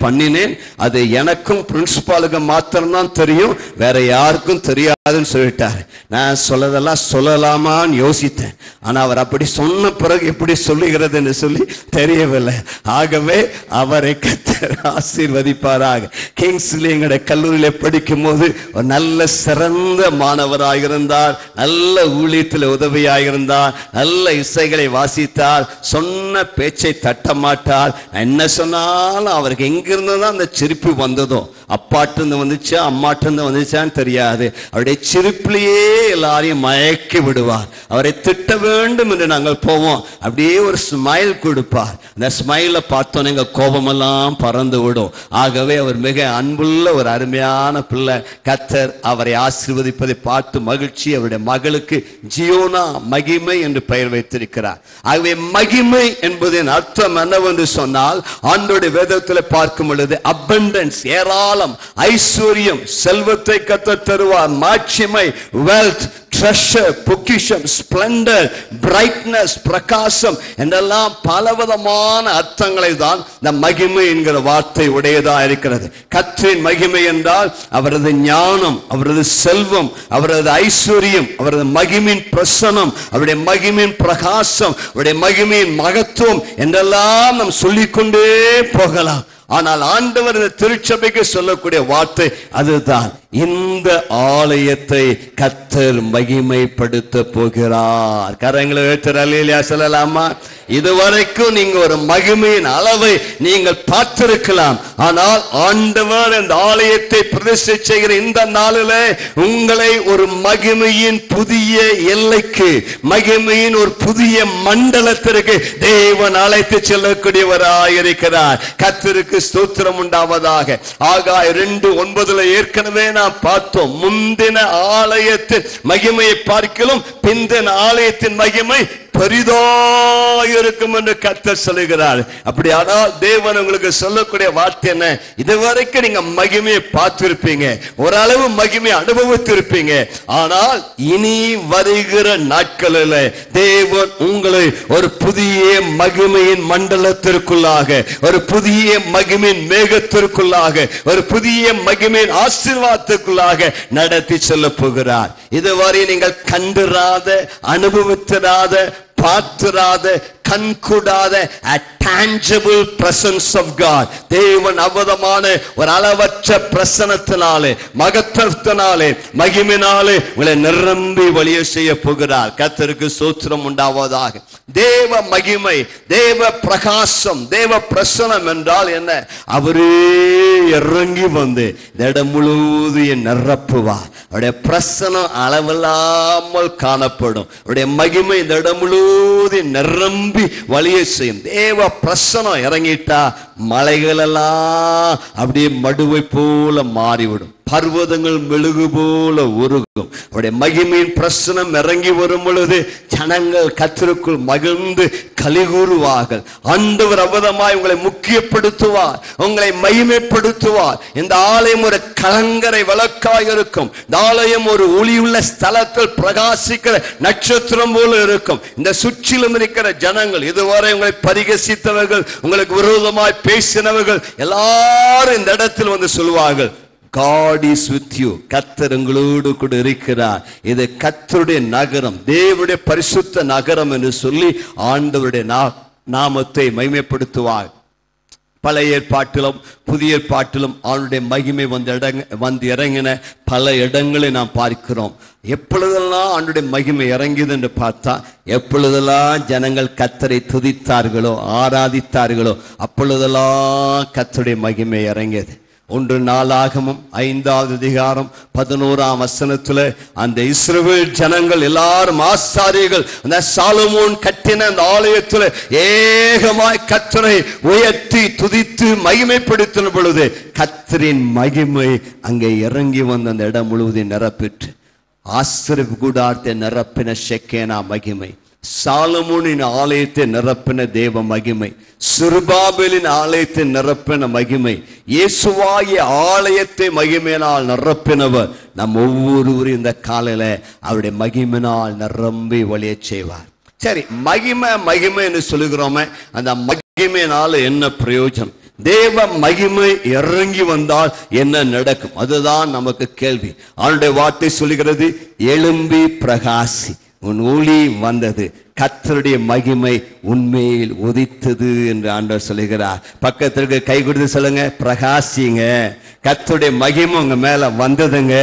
பண்ணினேன். அது எனக்கும் பிரின்சிபாலுக்கு மாத்திரம்தான் தெரியும், வேற யாருக்கும் தெரியாதுன்னு சொல்லிட்டாரு. நான் சொல்லதெல்லாம் சொல்லலாமான்னு யோசித்தேன். ஆனா அவர் அப்படி சொன்ன பிறகு எப்படி சொல்லுகிறதுன்னு சொல்லி தெரியவில்லை. ஆகவே அவரை கர்த்தர் ஆசீர்வதிப்பாராக. கிங்ஸ்லி எங்களுடைய கல்லூரியில படிக்கும் போது ஒரு நல்ல சிறந்த மாணவராக இருந்தார், நல்ல ஊழியத்தில் உதவியாக இருந்தார், நல்ல இசைகளை வாசித்தார், சொன்ன பேச்சை தட்ட மாட்டார். என்ன சொன்னாலும் அவருக்கு எங்கிருந்து தான் அந்த சிரிப்பு வந்ததோ, அப்பாட்டு வந்துச்சா அம்மாட்டு வந்துச்சான்னு தெரியாது, அவருடைய சிரிப்பிலேயே எல்லாரையும் மயக்கி விடுவார். அவரை திட்ட வேண்டும் என்று நாங்கள் போவோம், அப்படியே ஒரு ஸ்மைல் கொடுப்பார். அந்த ஸ்மைலை பார்த்தோன்னே எங்க கோபமெல்லாம் பறந்து விடும். ஆகவே அவர் மிக அன்புள்ள ஒரு அருமையான பிள்ளை. கர்த்தர் அவரை ஆசீர்வதிப்பதை பார்த்து மகிழ்ச்சி. அவருடைய மகளுக்கு ஜியோனா மகிமை என்று பெயர் வைத்திருக்கிறார். ஆகவே மகிமை என்பதன் அர்த்தம் என்னவென்று சொன்னால், ஆண்டோடைய வேதத்தில் பார்க்கும் பொழுது abundance, ஏராளம், ஐஸ்வர்யம், செல்வத்தை கர்த்தர் தருவார், மாட்சிமை, wealth, treasure, பொக்கிஷம், ஸ்ப்ளெண்டர், பிரைட்னஸ், பிரகாசம் என்றெல்லாம் பலவிதமான அர்த்தங்களை தான் இந்த மகிமை என்கிற வார்த்தை உடையதா இருக்கிறது. கர்த்தரின் மகிமை என்றால் அவரது ஞானம், அவரது செல்வம், அவரது ஐஸ்வர்யம், அவரது மகிமையின் பிரசனம், அவருடைய மகிமையின் பிரகாசம், அவருடைய மகிமையின் மகத்துவம் என்றெல்லாம் நாம் சொல்லிக்கொண்டே போகலாம். ஆனால் ஆண்டவர் இந்த திருச்சபைக்கு சொல்லக்கூடிய வார்த்தை அதுதான், இந்த ஆலயத்தை கர்த்தர் மகிமைப்படுத்த போகிறார். கரங்களை உயர்த்தி அல்லேலூயா சொல்லலாமா? இதுவரைக்கும் நீங்க ஒரு மகிமையின் அளவை நீங்கள் பார்த்திருக்கலாம். ஆனால் ஆண்டவர் இந்த ஆலயத்தை பிரதிஷ்டை செய்கிற இந்த நாளிலே உங்களை ஒரு மகிமையின் புதிய எல்லைக்கு, மகிமையின் ஒரு புதிய மண்டலத்திற்கு தேவன் அழைத்து செல்லக்கூடியவராயிருக்கிறார். கர்த்தருக்கு ஸ்தோத்திரம் உண்டாவதாக. ஆகாய 2:9 ஏற்கனவே நாம் பார்த்தோம், முந்தின ஆலயத்தின் மகிமையை பார்க்கலாம் பிந்தின ஆலயத்தின் மகிமை பெரிதாயிருக்கும் என்று கர்த்தர் சொல்லுகிறார். அப்படியானால் தேவன் உங்களுக்கு சொல்லக்கூடிய வார்த்தை என்ன? இதுவரைக்கும் நீங்க மகிமையை பார்த்திருப்பீங்க, ஓரளவு மகிமையை அனுபவித்திருப்பீங்க. ஆனால் இனி வருகிற நாட்களில் தேவன் உங்களை ஒரு புதிய மகிமையின் மண்டலத்திற்குள்ளாக, ஒரு புதிய மகிமையின் மேகத்திற்குள்ளாக, ஒரு புதிய மகிமையின் ஆசீர்வாதத்திற்குள்ளாக நடத்தி செல்ல போகிறார். இதுவரை நீங்கள் கண்டிராத, அனுபவித்திராத, பார்த்திராத, கண்கூடாத a tangible presence of God, தேவன் அவதமான ஒரு அளவற்ற பிரசன்னத்தினாலே, மகத்துவத்தினாலே, மகிமையினாலே உங்களை நிரம்பி வழிய செய்ய போகிறார். கர்த்தருக்கு ஸ்தோத்திரம் உண்டாவதாக. தேவ மகிமை, தேவ பிரகாசம், தேவ பிரசன்னம் என்றால் என்ன? அவரே இறங்கி வந்து இந்த இடம் முழுவதும் நிரப்புவார். அவருடைய பிரசன்னம் அளவில்லாமல் காணப்படும். அவருடைய மகிமை இந்த இடம் முழுவதும் நிரம்பி வழிய செய்யும். தேவ பிரசன்னம் இறங்கிட்டா மலைகள் எல்லாம் அப்படியே மடுவை போல மாறிவிடும், பர்வதங்கள் மெழுகு போல உருகும். அவருடைய மகிமையின் பிரசனம் இறங்கி வரும் பொழுது ஜனங்கள் கர்த்தருக்குள் மகிழ்ந்து கலிகூறுவார்கள். ஆண்டவர் அவதமாய் உங்களை முக்கியப்படுத்துவார், உங்களை மகிமைப்படுத்துவார். இந்த ஆலயம் ஒரு கலங்கரை விளக்காய் இருக்கும். இந்த ஆலயம் ஒரு ஒளியுள்ள ஸ்தலத்தில் பிரகாசிக்கிற நட்சத்திரம் போல இருக்கும். இந்த சுற்றிலும் இருக்கிற ஜனங்கள், இதுவரை உங்களை பரிகசித்தவர்கள், உங்களுக்கு விரோதமாய் பேசினவர்கள் எல்லாரும் இந்த இடத்தில் வந்து சொல்வார்கள், God is with you. கர்த்தர் உங்களோடு கூட இருக்கிறார். இது கர்த்தருடைய நகரம், தேவனுடைய பரிசுத்த நகரம் என்று சொல்லி ஆண்டவருடைய நாமத்தை மகிமைப்படுத்துவார். பழைய ஏற்பாட்டிலும் புதிய ஏற்பாட்டிலும் அவனுடைய மகிமை வந்து இறங்கின பல இடங்களை நாம் பார்க்கிறோம். எப்பொழுதெல்லாம் அவனுடைய மகிமை இறங்கியது என்று பார்த்தா, எப்பொழுதெல்லாம் ஜனங்கள் கர்த்தரை துதித்தார்களோ, ஆராதித்தார்களோ, அப்பொழுதெல்லாம் கர்த்தருடைய மகிமை இறங்கியது. 1 நாளாகமம் 5வது அதிகாரம் 11ஆம் வசனத்துல அந்த இஸ்ரவேல் ஜனங்கள் எல்லாரும் ஆசாரியர்கள் அந்த சாலமோன் கட்டின அந்த ஆலயத்தில் ஏகமாய் கர்த்தரை உயர்த்தி துதித்து மகிமைப்படுத்தின பொழுது கர்த்தரின் மகிமை அங்கே இறங்கி வந்து அந்த இடம் முழுவதும் நிரப்பிற்று. ஆசரிப்பு கூடாரத்தை நிரப்பின ஷெக்கேனா மகிமை, சாலமோனின் ஆலயத்தை நிரப்பின தேவ மகிமை, செருபாபேலின் ஆலயத்தை நிரப்பின மகிமை, இயேசுவாகிய ஆலயத்தை மகிமையினால் நிரப்பினவர் நம் ஒவ்வொருவரும் இந்த காலையில அவருடைய மகிமையினால் நிரம்பி வழிய செய்வார். சரி, மகிமை மகிமை என்று சொல்லுகிறோமே, அந்த மகிமையினால என்ன பிரயோஜனம்? தேவ மகிமை இறங்கி வந்தால் என்ன நடக்கும்? அதுதான் நமக்கு கேள்வி. அவனுடைய வார்த்தை சொல்லுகிறது, எழும்பி பிரகாசி, உன் ஒளி வந்தது, கர்த்தருடைய மகிமை உண்மையில் உதித்தது என்று ஆண்டவர் சொல்லுகிறார். பக்கத்திற்கு கை கொடுத்து சொல்லுங்க, பிரகாசிங்க, கர்த்தருடைய மகிமை உங்க மேல வந்ததுங்க,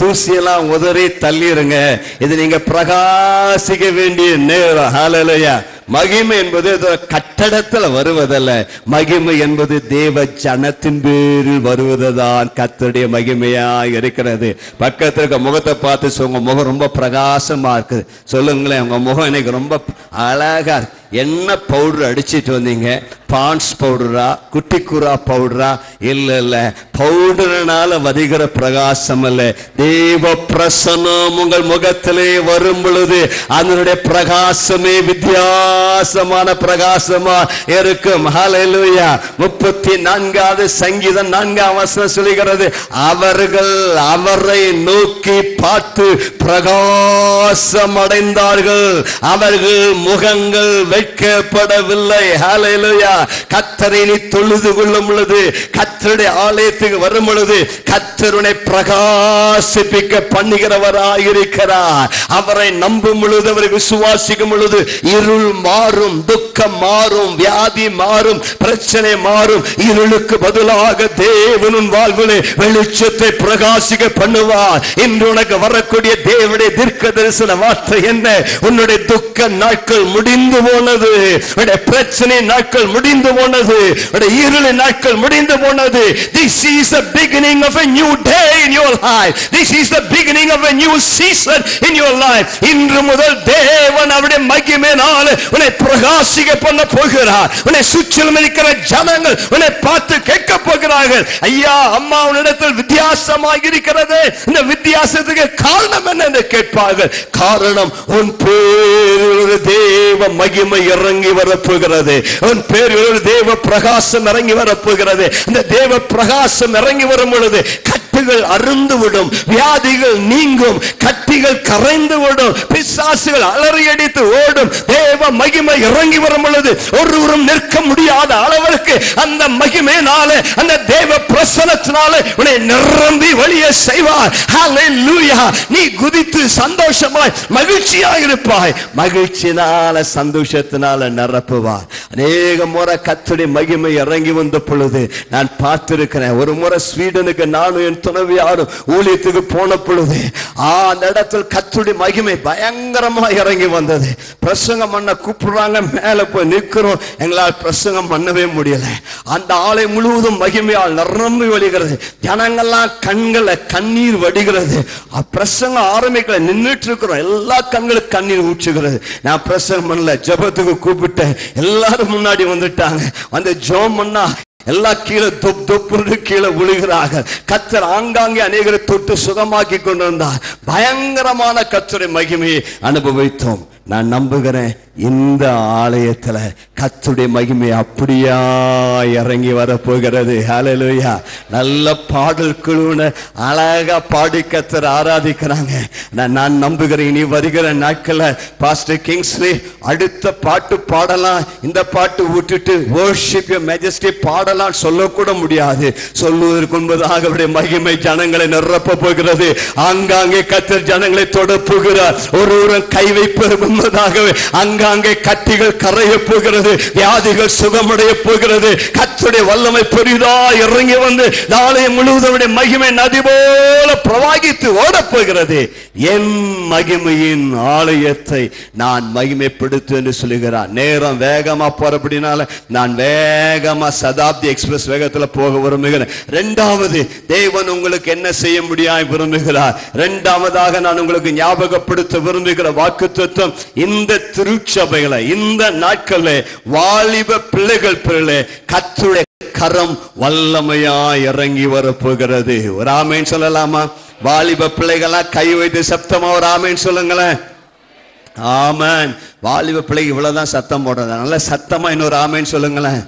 தூசியெல்லாம் உதறி தள்ளிருங்க, இது நீங்க பிரகாசிக்க வேண்டிய நேரம். ஹல்லேலூயா. மகிமை என்பது கட்டடத்தில் வருவதல்ல, மகிமை என்பது தேவ ஜனத்தின் பேரில் வருவதுதான் கர்த்தருடைய மகிமையா இருக்கிறது. பக்கத்திற்கு முகத்தை பார்த்து சொல்லுங்க, முகம் ரொம்ப பிரகாசமா இருக்குது. சொல்லுங்களேன், உங்க முகம் எனக்கு ரொம்ப அழகா இருக்கு. என்ன பவுடர் அடிச்சிட்டு வந்தீங்க? பான்ஸ் பவுடரா, குட்டிக்குரா பவுடரா? இல்ல, பவுடர்னால வருகிற பிரகாசம் அல்ல, தேவ பிரசன்னம் உங்கள் முகத்திலே வரும் பொழுது அதனுடைய பிரகாசமே வித்தியாசமான பிரகாசமா இருக்கும். ஹல்லேலூயா. 34வது சங்கீதம் 4ஆம் வசனம் சொல்லுகிறது, அவர்கள் அவரை நோக்கி பார்த்து பிரகாசம் அடைந்தார்கள், அவர்கள் முகங்கள் வெட்கப்படவில்லை. ஹல்லேலூயா. கர்த்தரை நீ தொழுது கொள்ளும் பொழுது, கர்த்தருடைய ஆலயத்துக்கு வரும் பொழுது, கர்த்தருனை பிரகாசிப்பிக்க பண்ணுகிறவராயிருக்கிறார். அவரை நம்பும் பொழுது, அவரை விசுவாசிக்கும் பொழுது இருள் மாறும், துக்கம் மாறும், வியாதி மாறும், பிரச்சனை மாறும். இருளுக்கு பதிலாக தேவனும் வாழ்விலே வெளிச்சத்தை பிரகாசிக்க பண்ணுவார். இன்று உனக்கு வரக்கூடிய தேவனுடைய தீர்க்க தரிசன வார்த்தை என்ன? உன்னுடைய துக்க நாட்கள் முடிந்து போனது, உன்னுடைய பிரச்சனை நாட்கள் முடிந்து போனது, உன்னுடைய இருளின் நாட்கள் முடிந்து போனது. This is the beginning of a new day in your life. This is the beginning of a new season in your life. இன்று முதல் தேவன் அவருடைய மகிமையினால் உன்னை பிரகாசிக்க பண்ண போகிறார். உன்னை சுற்றிலும் இருக்கிற ஜனங்கள் உன்னை பார்த்து கேட்க போகிறார்கள், ஐயா அம்மா உன்னிடத்தில் வித்தியாசமாக இருக்கிறது, இந்த வித்தியாசத்துக்கு காரணம் என்ன என்று கேட்பார்கள். காரணம், உன் பேரில் தேவ மகிமை இறங்கி வரப்போகிறது, உன் பேரில் தேவ பிரகாசம் இறங்கி வரப்போகிறது. இந்த தேவ பிரகாசம் இறங்கி வரும் பொழுது கட்டுகள் அருந்துவிடும், வியாதிகள் நீங்கும், கட்டிகள் கரைந்து விடும், பிசாசுகள் அலறியடித்து ஓடும். தேவ மகிமை இறங்கி வரும் பொழுது ஒருவரும் நிற்க முடியாத அளவிற்கு அந்த மகிமையினால, அந்த தேவ பிரசன்னத்தினால உன்னை நிரம்பி வழியே செய்வார். ஹல்லேலூயா. நீ குதித்து சந்தோஷமாய் மகிழ்ச்சியாக இருப்பாய். மகிழ்ச்சியினால சந்தோஷத்தினால நிரப்புவார். அநேக முறை கர்த்தருடைய மகிமை இறங்கி வந்த பொழுது நான் பார்த்திருக்கிறேன். ஒரு முறை ஸ்வீடனுக்கு நானும் என் துணைவியாரும் ஊழியத்துக்கு போன பொழுது அந்த இடத்தில் கர்த்தருடைய மகிமை பயங்கரமா இறங்கி வந்தது. பிரசங்கம் பண்ண கூப்பிடுறாங்க, மேல போய் நிற்கிறோம், எங்களால் பிரசங்கம் பண்ணவே முடியல. அந்த ஆலை முழுவதும் மகிமையால் நிரம்பி வழிகிறது. ஜனங்கள்லாம் கண்களை கண்ணீர் வடிகிறது. பிரசங்கம் ஆரம்பிக்கல, நின்றுட்டு இருக்கிறோம், எல்லா கண்களுக்கு கண்ணீர் ஊற்றுகிறது. நான் பிரசங்கம் பண்ணல, ஜெபத்துக்கு கூப்பிட்டேன், எல்லாரும் முன்னாடி வந்துட்டாங்க. வந்து ஜெபம் பண்ணா எல்லா கீழே தொப் தொப்பு கீழே விழுகிறார்கள். கர்த்தர் ஆங்காங்கே அநேகரை தொட்டு சுகமாக்கி கொண்டு வந்தார். பயங்கரமான கர்த்தருடைய மகிமையை அனுபவித்தோம். நான் நம்புகிறேன், இந்த ஆலயத்துல கர்த்தருடைய மகிமை அப்படியா இறங்கி வரப்போகிறது. ஹல்லேலூயா. நல்ல பாடல் குழுவின அழகா பாடி கர்த்தர் ஆராதிக்கிறாங்க. நான் நம்புகிறேன், இனி வருகிற நாட்கள்ல பாஸ்டர் கிங்ஸ்லி அடுத்த பாட்டு பாடலாம், இந்த பாட்டு விட்டுட்டு worship your majesty பாடலாம் சொல்லக்கூட முடியாது. சொல்லுவதற்கு முன்பதாக அவருடைய மகிமை ஜனங்களை நிரப்ப போகிறது. ஆங்காங்கே கர்த்தர் ஜனங்களை தொட போகிறார். ஒருவரும் கை வைப்பது முன்பதாகவே அங்காங்கே கட்டிகள் கரைய போகிறது, வியாதிகள் சுகமடைய போகிறது. கர்த்தருடைய வல்லமை பெரிதா இறங்கி வந்து நாளை முழுவதும் மகிமை நதி போல பிரவாகித்து ஓட போகிறது. என் மகிமையின் ஆலயத்தை நான் மகிமைப்படுத்து என்று சொல்லுகிறார். நேரம் வேகமா போறபடினால நான் வேகமா சதாப்தி எக்ஸ்பிரஸ் வேகத்துல போக விரும்புகிறேன். இரண்டாவது, தேவன் உங்களுக்கு என்ன செய்ய முடியாய் விரும்புகிறார். இரண்டாவதாக நான் உங்களுக்கு ஞாபகப்படுத்த விரும்புகிற வாக்குத்தத்தம், இந்த திருச்சபைகளை இந்த நாட்களில் வாலிப பிள்ளைகள் பிள்ளை கர்த்தருடைய கரம் வல்லமையா இறங்கி வரப்போகிறது. ஒரு ஆமேன் சொல்லலாமா? வாலிப பிள்ளைகளா கை வைத்து சத்தமா ஒரு ஆமேன் சொல்லுங்களேன். ஆமேன். வாலிப பிள்ளை இவ்வளவுதான் சத்தம் போடுறது, நல்ல சத்தமா இன்னொரு ஆமேன் சொல்லுங்களேன்.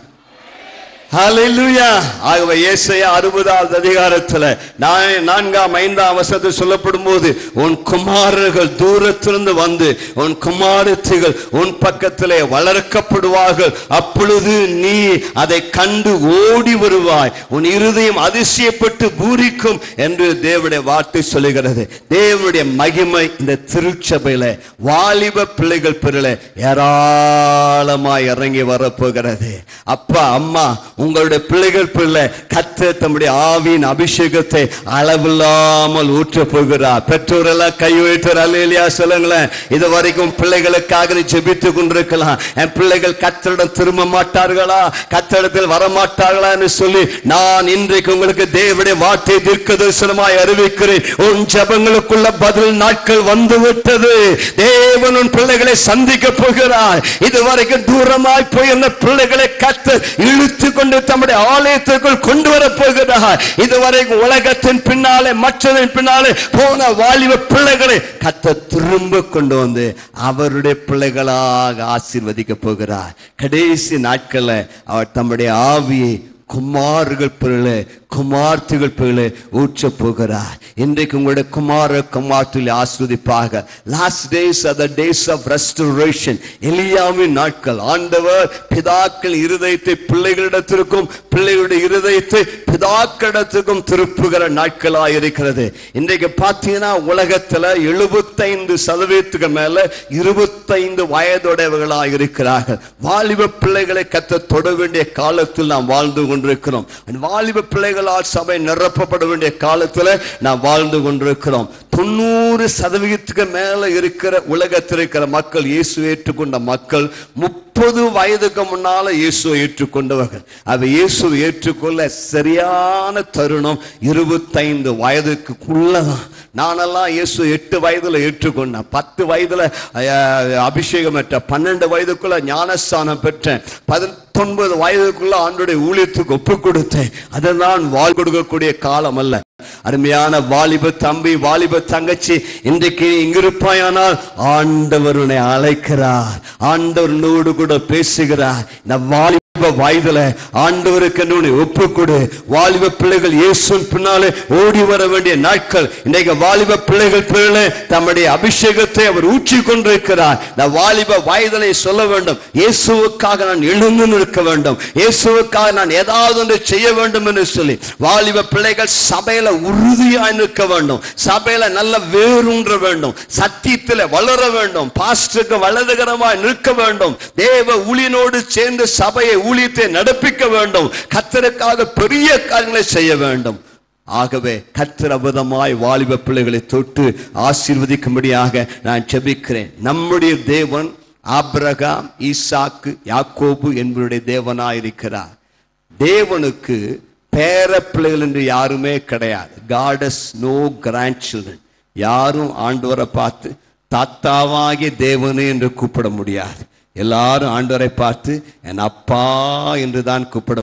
ஹல்லேலூயா. ஆகவே ஏசாயா 60வது அதிகாரத்துல 4ஆம் 5ஆம் வசனத்தில் சொல்லப்படும் போது, உன் குமாரர்கள் தூரத்திலிருந்து வந்து உன் குமாரத்திகள் உன் பக்கத்திலே வளர்க்கப்படுவார்கள், அப்பொழுது நீ அதை கண்டு ஓடி வருவாய், உன் இருதயம் அதிசயப்பட்டு பூரிக்கும் என்று தேவனுடைய வார்த்தை சொல்லுகிறது. தேவனுடைய மகிமை இந்த திருச்சபையில வாலிப பிள்ளைகள் பேரில் ஏராளமாய் இறங்கி வரப்போகிறது. அப்பா அம்மா, உங்களுடைய பிள்ளைகள் பிள்ளை கர்த்தர் தம்முடைய ஆவியின் அபிஷேகத்தை அளவில்லாமல் ஊற்ற போகிறார். பெற்றோரெல்லாம் கை உயர்த்தி அல்லேலூயா சொல்லுங்களேன். இது வரைக்கும் பிள்ளைகளுக்காக ஜெபித்து கொண்டிருக்கலாம். என் பிள்ளைகள் கர்த்தரிடம் திரும்ப மாட்டார்களா, கர்த்தரிடத்தில் வரமாட்டார்களா என்று சொல்லி நான் இன்றைக்கு உங்களுக்கு தேவனுடைய வார்த்தை தீர்க்கதரிசனமாய் அறிவிக்கிறேன். உன் ஜெபங்களுக்குள்ள பதில் நாட்கள் வந்து விட்டது. தேவன் உன் பிள்ளைகளை சந்திக்க போகிறார். இதுவரைக்கும் தூரமாய் போய் அந்த பிள்ளைகளை கர்த்தர் இழுத்து கொண்டு தம்முடைய ஆலயத்திற்குள் கொண்டு வர போகிறார். இதுவரைக்கும் உலகத்தின் பின்னாலே மற்றதின் பின்னாலே போன வாலிப பிள்ளைகளை கர்த்தர் திரும்ப கொண்டு வந்து அவருடைய பிள்ளைகளாக ஆசீர்வதிக்க போகிறார். கடைசி நாட்களில் அவர் தம்முடைய ஆவியை குமார்கள் பிள்ளை குமார்த்திகள் பிள்ளை ஊற்ற போகிறார். இன்றைக்கு உங்களுடைய குமார்த்திகளை ஆஸ்வதிப்பாக. Last days are the days of restoration. எலியாவின் நாட்கள். ஆண்டவர் பிதாக்கள் இருதயத்தை பிள்ளைகளிடத்திற்கும் பிள்ளைகளுடைய இருதயத்தை பிதாக்களிடத்திற்கும் திருப்புகிற நாட்களாக இருக்கிறது. இன்றைக்கு பார்த்தீங்கன்னா உலகத்துல 75% மேல 25 வயதுடையவர்களாக இருக்கிறார்கள். வாலிப பிள்ளைகளை கத்த தொட வேண்டிய காலத்தில் நாம் வாழ்ந்து கொண்டிருக்கிறோம். வாலிப பிள்ளைகள் சபை நிரப்பப்பட வேண்டிய காலத்தில் நாம் வாழ்ந்து கொண்டிருக்கிறோம். 90% மேல இருக்கிற உலகத்தில் இருக்கிற மக்கள், இயேசு ஏற்றுக்கொண்ட மக்கள் 30 வயதுக்கு முன்னால இயேசுவை ஏற்றுக்கொண்டவர்கள். அவ இயேசுவை ஏற்றுக்கொள்ள சரியான தருணம் 25 வயதுக்குள்ளதான். நானெல்லாம் இயேசு 8 வயதுல ஏற்றுக்கொண்டேன். 10 வயதுல அபிஷேகம் பெற்றேன். 12 வயதுக்குள்ள ஞானஸ்தானம் பெற்றேன். 19 வயதுக்குள்ள ஆண்டவருடைய ஊழியத்துக்கு ஒப்பு கொடுத்தேன். அதுதான் வாழ் கொடுக்கக்கூடிய காலம் அல்ல. அருமையான வாலிப தம்பி, வாலிப தங்கச்சி, இன்றைக்கு இங்கிருப்பாயானால் ஆண்டவர் உன்னை அழைக்கிறார். ஆண்டவரோடு கூட பேசுகிறார். இந்த வாலிப வயதுல ஆண்டவருக்கு ஒப்பு கொடு. வாலிப பிள்ளைகள் இயேசுவின் பின்னாலே ஓடி வர வேண்டிய நாட்கள். இன்றைக்கு வாலிப பிள்ளைகள் பிள்ளை தம்முடைய அபிஷேகத்தை அவர் ஊற்றி கொண்டிருக்கிறார். இந்த வாலிப வயதிலே சொல்ல வேண்டும், இயேசுவுக்காக நான் எழுந்து நிற்க வேண்டும், இயேசுவுக்காக நான் ஏதாவது ஒன்று செய்ய வேண்டும் என்று சொல்லி வாலிப பிள்ளைகள் சபையில உறுதியாய் நிற்க வேண்டும். சபையில நல்ல வேரூன்ற வேண்டும். சத்தியத்தில் வளர வேண்டும். பாஸ்டருக்கு வலதுகரமாய் நிற்க வேண்டும். தேவ ஊழியனோடு சேர்ந்து சபையை ஊழியத்தை நடப்பிக்க வேண்டும். கர்த்தருக்காக பெரிய காரியங்களை செய்ய வேண்டும். ஆகவே கர்த்தர் அபதமாய் வாலிப பிள்ளைகளை தொட்டு ஆசீர்வதிக்கும்படியாக நான் ஜெபிக்கிறேன். நம்முடைய தேவன் ஆபிரகாம், ஈசாக்கு, யாக்கோபு என்பவருடைய தேவனாயிருக்கிறார். தேவனுக்கு பேர பிள்ளைகள் என்று யாருமே கிடையாது. God has no grandchildren. யாரும் ஆண்டவரை பார்த்து தாத்தாவாகிய தேவனே என்று கூப்பிட முடியாது. எல்லாரும் ஆண்டவரை பார்த்து என் அப்பா என்று தான் கூப்பிட